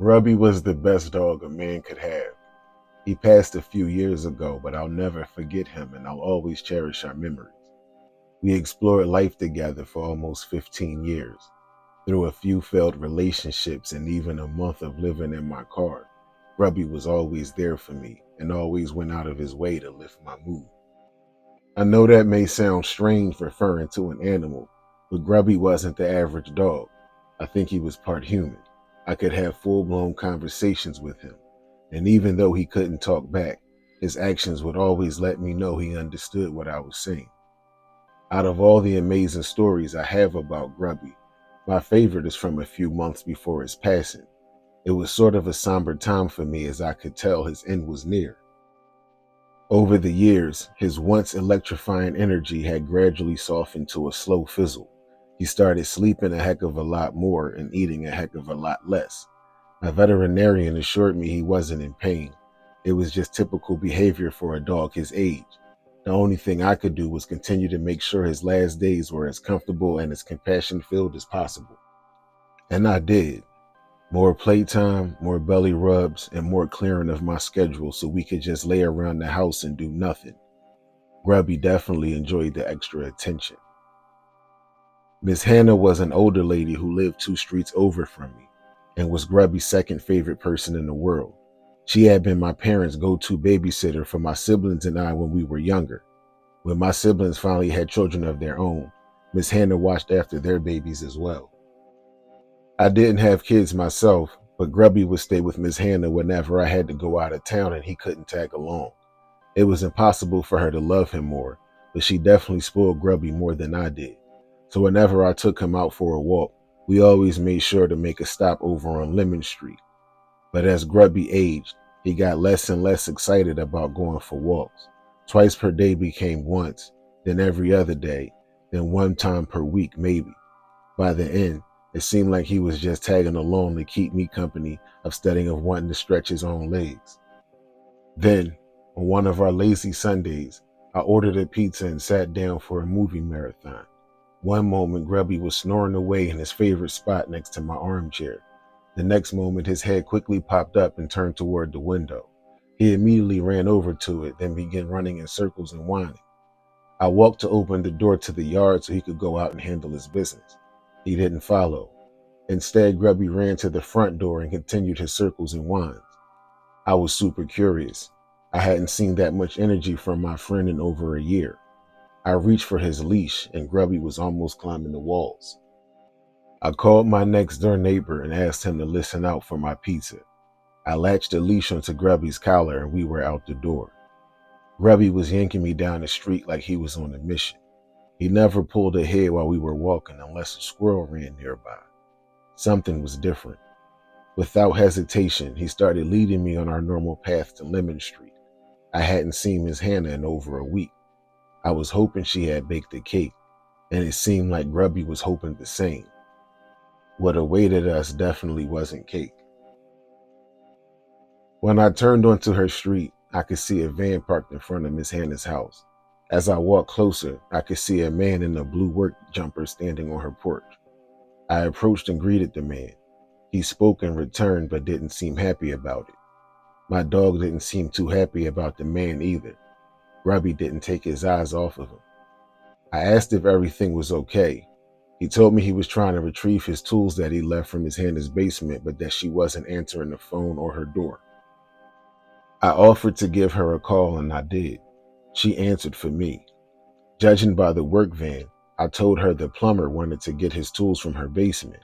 Grubby was the best dog a man could have. He passed a few years ago, but I'll never forget him and I'll always cherish our memories. We explored life together for almost 15 years, through a few failed relationships and even a month of living in my car. Grubby was always there for me and always went out of his way to lift my mood. I know that may sound strange referring to an animal, but Grubby wasn't the average dog. I think he was part human. I could have full-blown conversations with him, and even though he couldn't talk back, his actions would always let me know he understood what I was saying. Out of all the amazing stories I have about Grubby, my favorite is from a few months before his passing. It was sort of a somber time for me as I could tell his end was near. Over the years, his once electrifying energy had gradually softened to a slow fizzle. He started sleeping a heck of a lot more and eating a heck of a lot less. My veterinarian assured me he wasn't in pain. It was just typical behavior for a dog his age. The only thing I could do was continue to make sure his last days were as comfortable and as compassion-filled as possible. And I did. More playtime, more belly rubs, and more clearing of my schedule so we could just lay around the house and do nothing. Grubby definitely enjoyed the extra attention. Miss Hannah was an older lady who lived 2 streets over from me and was Grubby's second favorite person in the world. She had been my parents' go-to babysitter for my siblings and I when we were younger. When my siblings finally had children of their own, Miss Hannah watched after their babies as well. I didn't have kids myself, but Grubby would stay with Miss Hannah whenever I had to go out of town and he couldn't tag along. It was impossible for her to love him more, but she definitely spoiled Grubby more than I did. So whenever I took him out for a walk, we always made sure to make a stop over on Lemon Street. But as Grubby aged, he got less and less excited about going for walks. Twice per day became once, then every other day, then one time per week maybe. By the end, it seemed like he was just tagging along to keep me company instead of wanting to stretch his own legs. Then, on one of our lazy Sundays, I ordered a pizza and sat down for a movie marathon. One moment, Grubby was snoring away in his favorite spot next to my armchair. The next moment, his head quickly popped up and turned toward the window. He immediately ran over to it, then began running in circles and whining. I walked to open the door to the yard so he could go out and handle his business. He didn't follow. Instead, Grubby ran to the front door and continued his circles and whines. I was super curious. I hadn't seen that much energy from my friend in over a year. I reached for his leash and Grubby was almost climbing the walls. I called my next door neighbor and asked him to listen out for my pizza. I latched the leash onto Grubby's collar and we were out the door. Grubby was yanking me down the street like he was on a mission. He never pulled ahead while we were walking unless a squirrel ran nearby. Something was different. Without hesitation, he started leading me on our normal path to Lemon Street. I hadn't seen Miss Hannah in over a week. I was hoping she had baked a cake, and it seemed like Grubby was hoping the same. What awaited us definitely wasn't cake. When I turned onto her street, I could see a van parked in front of Miss Hannah's house. As I walked closer, I could see a man in a blue work jumper standing on her porch. I approached and greeted the man. He spoke in return but didn't seem happy about it. My dog didn't seem too happy about the man either. Grubby didn't take his eyes off of him. I asked if everything was okay. He told me he was trying to retrieve his tools that he left from his Hannah's basement, but that she wasn't answering the phone or her door. I offered to give her a call and I did. She answered for me. Judging by the work van, I told her the plumber wanted to get his tools from her basement.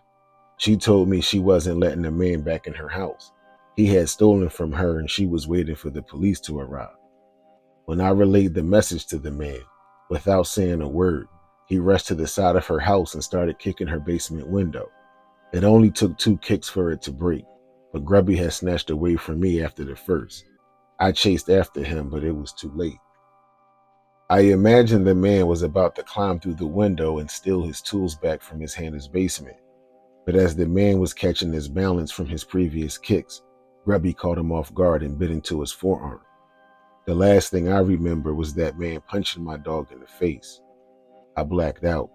She told me she wasn't letting the man back in her house. He had stolen from her and she was waiting for the police to arrive. When I relayed the message to the man, without saying a word, he rushed to the side of her house and started kicking her basement window. It only took 2 kicks for it to break, but Grubby had snatched away from me after the first. I chased after him, but it was too late. I imagined the man was about to climb through the window and steal his tools back from his Hannah's basement. But as the man was catching his balance from his previous kicks, Grubby caught him off guard and bit into his forearm. The last thing I remember was that man punching my dog in the face. I blacked out.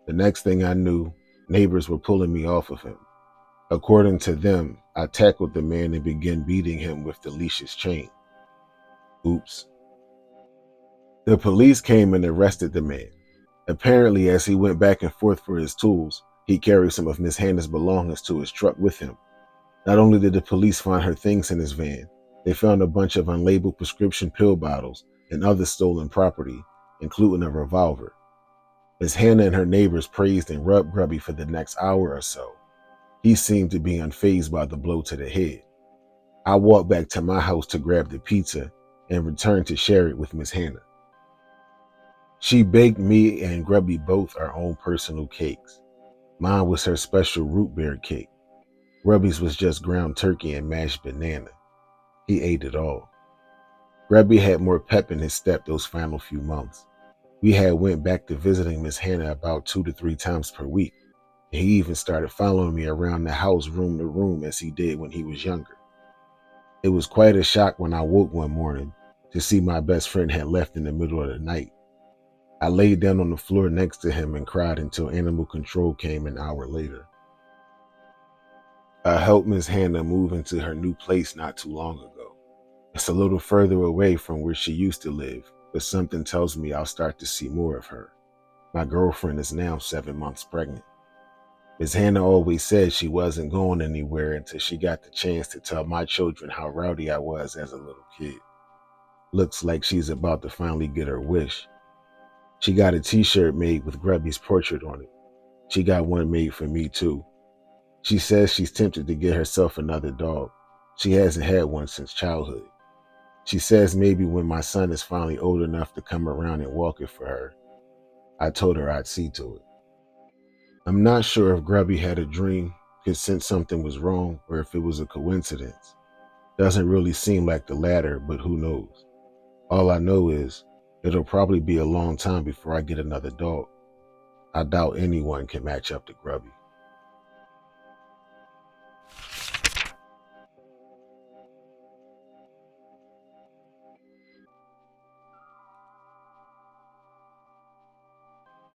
The next thing I knew, neighbors were pulling me off of him. According to them, I tackled the man and began beating him with the leash's chain. Oops. The police came and arrested the man. Apparently, as he went back and forth for his tools, he carried some of Miss Hannah's belongings to his truck with him. Not only did the police find her things in his van, they found a bunch of unlabeled prescription pill bottles and other stolen property, including a revolver. Miss Hannah and her neighbors praised and rubbed Grubby for the next hour or so. He seemed to be unfazed by the blow to the head. I walked back to my house to grab the pizza and returned to share it with Miss Hannah. She baked me and Grubby both our own personal cakes. Mine was her special root beer cake. Grubby's was just ground turkey and mashed banana. He ate it all. Grubby had more pep in his step those final few months. We had went back to visiting Miss Hannah about 2 to 3 times per week, and he even started following me around the house room to room as he did when he was younger. It was quite a shock when I woke one morning to see my best friend had left in the middle of the night. I laid down on the floor next to him and cried until animal control came an hour later. I helped Miss Hannah move into her new place not too long ago. It's a little further away from where she used to live, but something tells me I'll start to see more of her. My girlfriend is now 7 months pregnant. Miss Hannah always said she wasn't going anywhere until she got the chance to tell my children how rowdy I was as a little kid. Looks like she's about to finally get her wish. She got a t-shirt made with Grubby's portrait on it. She got one made for me too. She says she's tempted to get herself another dog. She hasn't had one since childhood. She says maybe when my son is finally old enough to come around and walk it for her. I told her I'd see to it. I'm not sure if Grubby had a dream, could sense something was wrong, or if it was a coincidence. Doesn't really seem like the latter, but who knows? All I know is it'll probably be a long time before I get another dog. I doubt anyone can match up to Grubby.